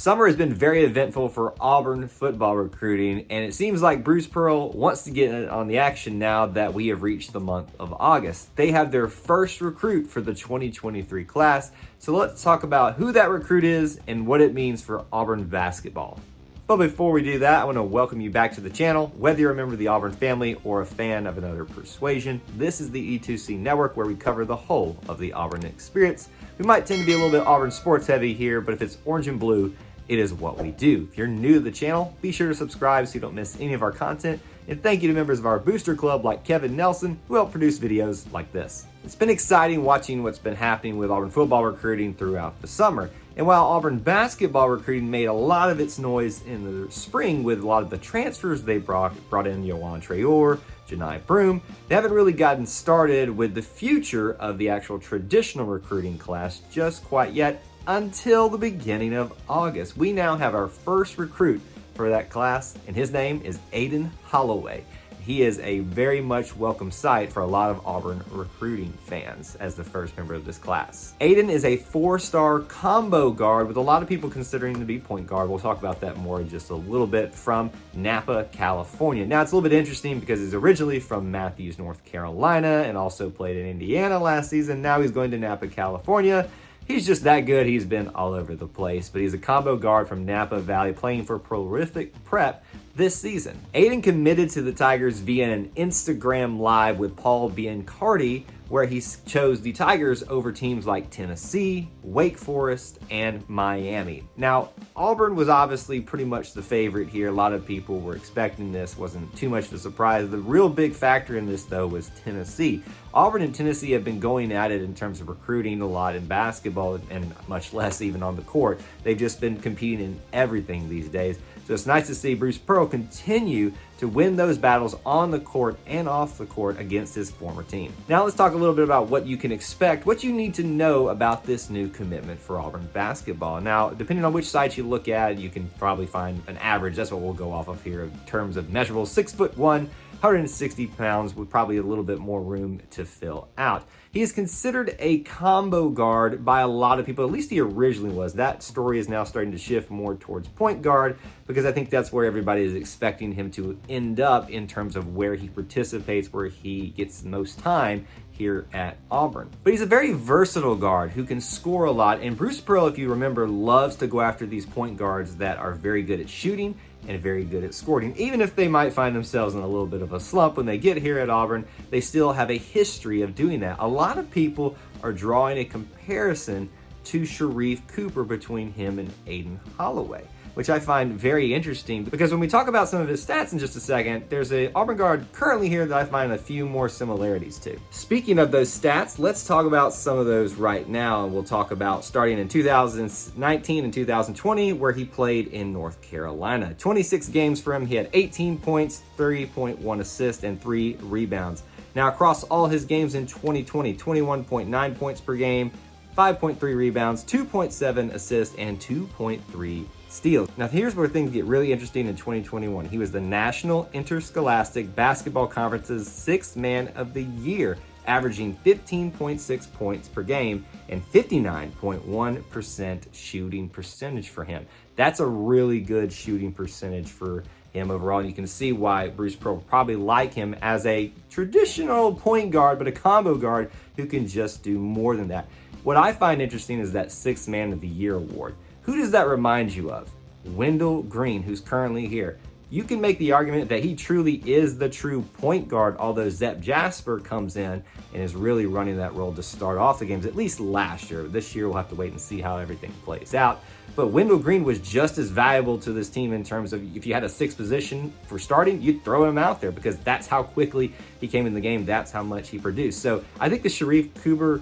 Summer has been very eventful for Auburn football recruiting, and it seems like Bruce Pearl wants to get in on the action now that we have reached the month of August. They have their first recruit for the 2023 class, so let's talk about who that recruit is and what it means for Auburn basketball. But before we do that, I want to welcome you back to the channel. Whether you're a member of the Auburn family or a fan of another persuasion, this is the E2C network where we cover the whole of the Auburn experience. We might tend to be a little bit Auburn sports heavy here, but if it's orange and blue, it is what we do. If you're new to the channel, be sure to subscribe so you don't miss any of our content. And thank you to members of our booster club like Kevin Nelson, who help produce videos like this. It's been exciting watching what's been happening with Auburn football recruiting throughout the summer. And while Auburn basketball recruiting made a lot of its noise in the spring with a lot of the transfers they brought in Yohan Traore, Janai Broome, they haven't really gotten started with the future of the actual traditional recruiting class just quite yet until the beginning of August. We now have our first recruit for that class, and his name is Aden Holloway. He is a very much welcome sight for a lot of Auburn recruiting fans as the first member of this class. Aden is a four-star combo guard with a lot of people considering to be point guard. We'll talk about that more in just a little bit, from Napa, California. Now, it's a little bit interesting because he's originally from Matthews, North Carolina, and also played in Indiana last season. Now he's going to Napa, California. He's just that good. He's been all over the place, but he's a combo guard from Napa Valley playing for Prolific Prep this season. Aden committed to the Tigers via an Instagram Live with Paul Biancardi, where he chose the Tigers over teams like Tennessee, Wake Forest, and Miami. Now, Auburn was obviously pretty much the favorite here. A lot of people were expecting this. Wasn't too much of a surprise. The real big factor in this, though, was Tennessee. Auburn and Tennessee have been going at it in terms of recruiting a lot in basketball, and much less even on the court. They've just been competing in everything these days. So it's nice to see Bruce Pearl continue to win those battles on the court and off the court against his former team. Now let's talk a little bit about what you can expect, what you need to know about this new commitment for Auburn basketball. Now, depending on which site you look at, you can probably find an average. That's what we'll go off of here in terms of measurables. 6'1", 160 pounds, with probably a little bit more room to fill out. He is considered a combo guard by a lot of people. At least he originally was. That story is now starting to shift more towards point guard, because I think that's where everybody is expecting him to end up in terms of where he participates, where he gets the most time here at Auburn. But he's a very versatile guard who can score a lot, and Bruce Pearl, if you remember, loves to go after these point guards that are very good at shooting and very good at scoring. Even if they might find themselves in a little bit of a slump when they get here at Auburn, they still have a history of doing that. A lot of people are drawing a comparison to Sharif Cooper between him and Aden Holloway, which I find very interesting, because when we talk about some of his stats in just a second, there's a Auburn guard currently here that I find a few more similarities to. Speaking of those stats, let's talk about some of those right now, and we'll talk about starting in 2019 and 2020, where he played in North Carolina. 26 games for him, he had 18 points, 30.1 assists, and 3 rebounds. Now, across all his games in 2020, 21.9 points per game, 5.3 rebounds, 2.7 assists, and 2.3 steals. Now, here's where things get really interesting in 2021. He was the National Interscholastic Basketball Conference's 6th Man of the Year, averaging 15.6 points per game and 59.1% shooting percentage for him. That's a really good shooting percentage for him overall, and you can see why Bruce Pearl probably like him as a traditional point guard, but a combo guard who can just do more than that. What I find interesting is that 6th Man of the Year award. Who does that remind you of? Wendell Green, who's currently here. You can make the argument that he truly is the true point guard, although Zep Jasper comes in and is really running that role to start off the games, at least last year. This year, we'll have to wait and see how everything plays out. But Wendell Green was just as valuable to this team in terms of, if you had a 6th position for starting, you'd throw him out there, because that's how quickly he came in the game. That's how much he produced. So I think the Sharif Cooper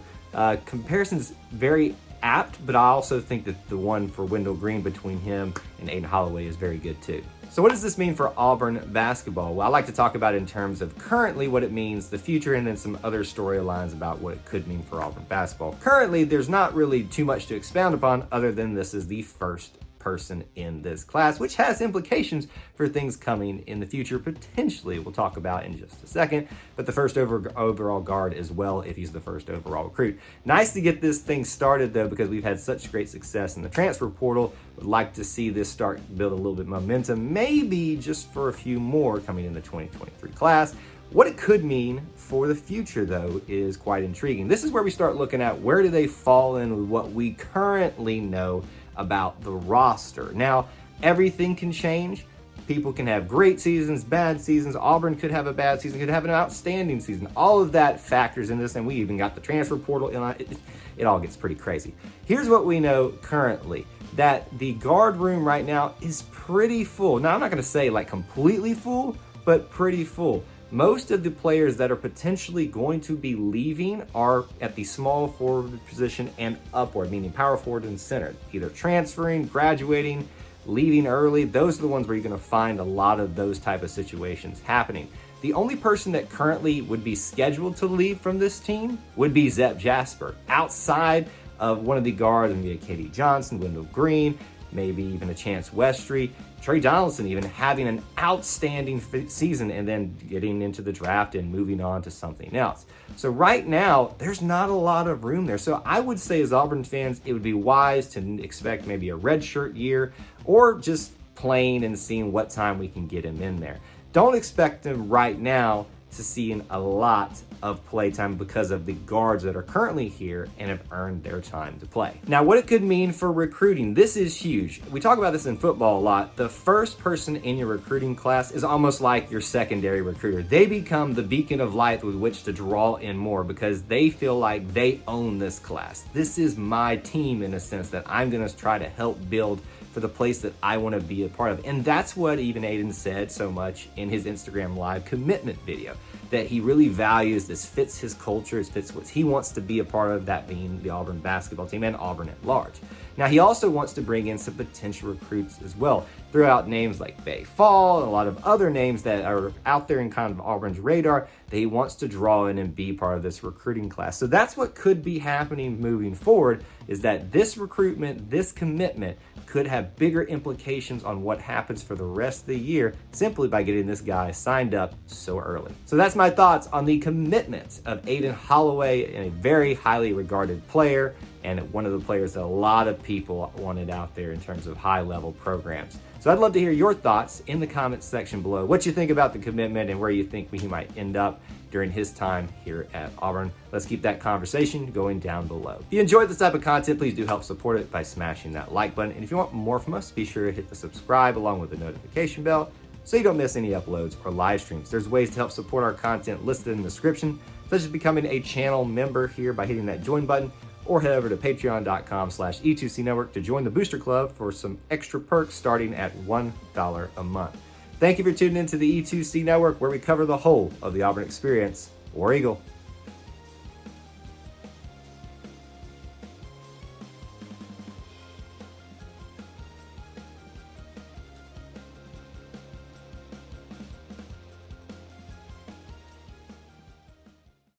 comparison is very apt, but I also think that the one for Wendell Green between him and Aden Holloway is very good too. So what does this mean for Auburn basketball? Well, I like to talk about it in terms of currently what it means, the future, and then some other storylines about what it could mean for Auburn basketball. Currently, there's not really too much to expound upon other than this is the first person in this class, which has implications for things coming in the future, potentially we'll talk about in just a second, but the first overall guard as well if he's the first overall recruit. Nice to get this thing started though, because we've had such great success in the transfer portal. Would like to see this start to build a little bit of momentum, maybe just for a few more coming in the 2023 class. What it could mean for the future, though, is quite intriguing. This is where we start looking at where do they fall in with what we currently know about the roster. Now, everything can change. People can have great seasons, bad seasons. Auburn could have a bad season, could have an outstanding season. All of that factors in this, and we even got the transfer portal. It all gets pretty crazy. Here's what we know currently, that the guard room right now is pretty full. Now, I'm not going to say like completely full, but pretty full. Most of the players that are potentially going to be leaving are at the small forward position and upward, meaning power forward and center, either transferring, graduating, leaving early. Those are the ones where you're going to find a lot of those type of situations happening. The only person that currently would be scheduled to leave from this team would be Zep Jasper. Outside of one of the guards, maybe a Katie Johnson, Wendell Green, maybe even a Chance Westry, Trey Donaldson even having an outstanding season and then getting into the draft and moving on to something else. So right now, there's not a lot of room there. So I would say as Auburn fans, it would be wise to expect maybe a redshirt year or just playing and seeing what time we can get him in there. Don't expect him right now to see a lot of playtime because of the guards that are currently here and have earned their time to play. Now, what it could mean for recruiting, this is huge. We talk about this in football a lot. The first person in your recruiting class is almost like your secondary recruiter. They become the beacon of light with which to draw in more because they feel like they own this class. This is my team in a sense that I'm gonna try to help build for the place that I want to be a part of. And that's what even Aden said so much in his Instagram Live commitment video, that he really values this, fits his culture, it fits what he wants to be a part of, that being the Auburn basketball team and Auburn at large. Now, he also wants to bring in some potential recruits as well, throw out names like Bay Fall and a lot of other names that are out there in kind of Auburn's radar that he wants to draw in and be part of this recruiting class. So that's what could be happening moving forward, is that this recruitment, this commitment could have bigger implications on what happens for the rest of the year simply by getting this guy signed up so early. So that's my thoughts on the commitment of Aden Holloway, a very highly regarded player and one of the players that a lot of people wanted out there in terms of high-level programs. So I'd love to hear your thoughts in the comments section below, what you think about the commitment and where you think he might end up during his time here at Auburn. Let's keep that conversation going down below. If you enjoyed this type of content, please do help support it by smashing that like button. And if you want more from us, be sure to hit the subscribe along with the notification bell so you don't miss any uploads or live streams. There's ways to help support our content listed in the description, such as becoming a channel member here by hitting that join button, or head over to patreon.com/E2C Network to join the Booster Club for some extra perks starting at $1 a month. Thank you for tuning into the E2C Network, where we cover the whole of the Auburn experience. War Eagle.